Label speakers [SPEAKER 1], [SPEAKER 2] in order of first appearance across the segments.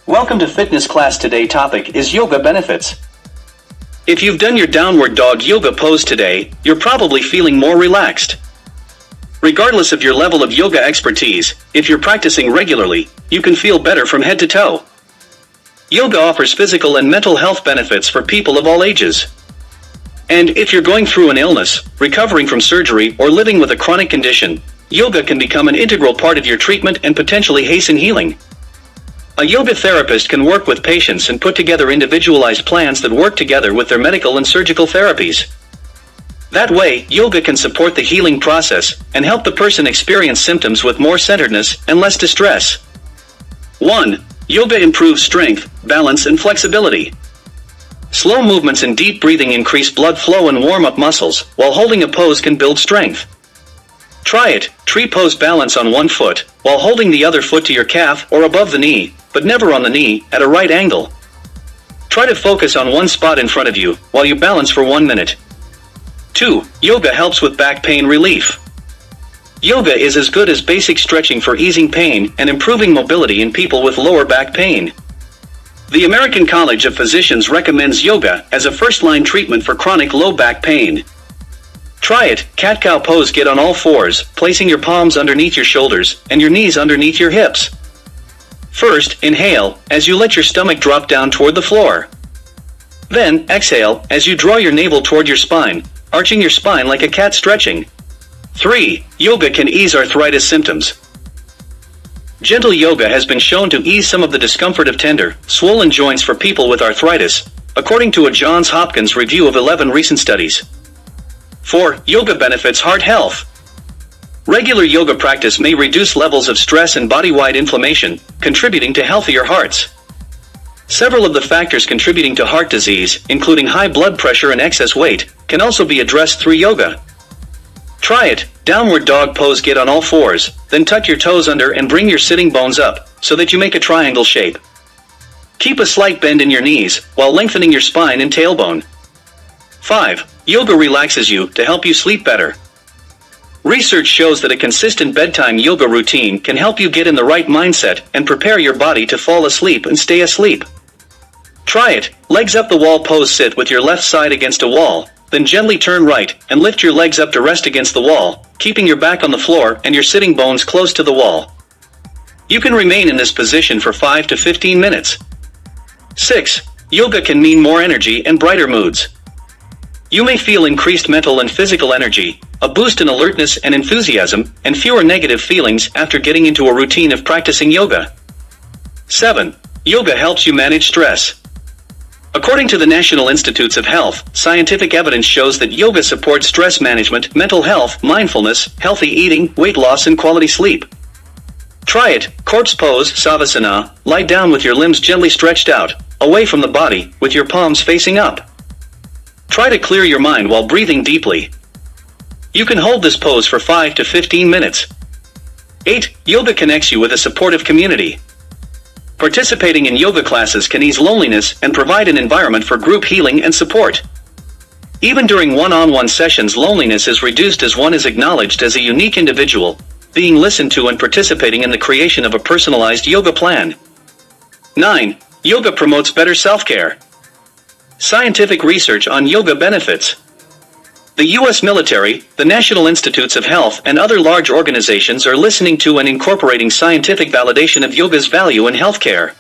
[SPEAKER 1] Welcome to Fitness Class. Today topic is yoga benefits. If you've done your downward dog yoga pose today, you're probably feeling more relaxed. Regardless of your level of yoga expertise, if you're practicing regularly, you can feel better from head to toe. Yoga offers physical and mental health benefits for people of all ages. And if you're going through an illness, recovering from surgery, or living with a chronic condition, yoga can become an integral part of your treatment and potentially hasten healing. A yoga therapist can work with patients and put together individualized plans that work together with their medical and surgical therapies. That way, yoga can support the healing process and help the person experience symptoms with more centeredness and less distress. 1. Yoga improves strength, balance, and flexibility. Slow movements and deep breathing increase blood flow and warm up muscles, while holding a pose can build strength. Try it. Tree pose. Balance on one foot, while holding the other foot to your calf or above the knee, but never on the knee, at a right angle. Try to focus on one spot in front of you, while you balance for 1 minute. 2. Yoga helps with back pain relief. Yoga is as good as basic stretching for easing pain and improving mobility in people with lower back pain. The American College of Physicians recommends yoga as a first-line treatment for chronic low back pain. Try it. Cat-cow pose. Get on all fours, placing your palms underneath your shoulders and your knees underneath your hips. First, inhale, as you let your stomach drop down toward the floor. Then, exhale, as you draw your navel toward your spine, arching your spine like a cat stretching. 3. Yoga can ease arthritis symptoms. Gentle yoga has been shown to ease some of the discomfort of tender, swollen joints for people with arthritis, according to a Johns Hopkins review of 11 recent studies. 4. Yoga benefits heart health. Regular yoga practice may reduce levels of stress and body-wide inflammation, contributing to healthier hearts. Several of the factors contributing to heart disease, including high blood pressure and excess weight, can also be addressed through yoga. Try it. Downward dog pose. Get on all fours, then tuck your toes under and bring your sitting bones up, so that you make a triangle shape. Keep a slight bend in your knees, while lengthening your spine and tailbone. 5. Yoga relaxes you to help you sleep better. Research shows that a consistent bedtime yoga routine can help you get in the right mindset and prepare your body to fall asleep and stay asleep. Try it. Legs up the wall pose. Sit with your left side against a wall, then gently turn right and lift your legs up to rest against the wall, keeping your back on the floor and your sitting bones close to the wall. You can remain in this position for 5 to 15 minutes. 6. Yoga can mean more energy and brighter moods. You may feel increased mental and physical energy, a boost in alertness and enthusiasm, and fewer negative feelings after getting into a routine of practicing yoga. 7. Yoga helps you manage stress. According to the National Institutes of Health, scientific evidence shows that yoga supports stress management, mental health, mindfulness, healthy eating, weight loss, and quality sleep. Try it. Corpse pose, Savasana. Lie down with your limbs gently stretched out, away from the body, with your palms facing up. Try to clear your mind while breathing deeply. You can hold this pose for 5 to 15 minutes. 8. Yoga connects you with a supportive community. Participating in yoga classes can ease loneliness and provide an environment for group healing and support. Even during one-on-one sessions, loneliness is reduced as one is acknowledged as a unique individual, being listened to and participating in the creation of a personalized yoga plan. 9. Yoga promotes better self-care. Scientific research on yoga benefits. The U.S. military, the National Institutes of Health, and other large organizations are listening to and incorporating scientific validation of yoga's value in healthcare.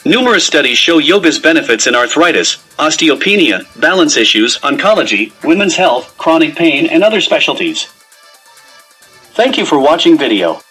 [SPEAKER 1] Numerous studies show yoga's benefits in arthritis, osteopenia, balance issues, oncology, women's health, chronic pain, and other specialties. Thank you for watching video.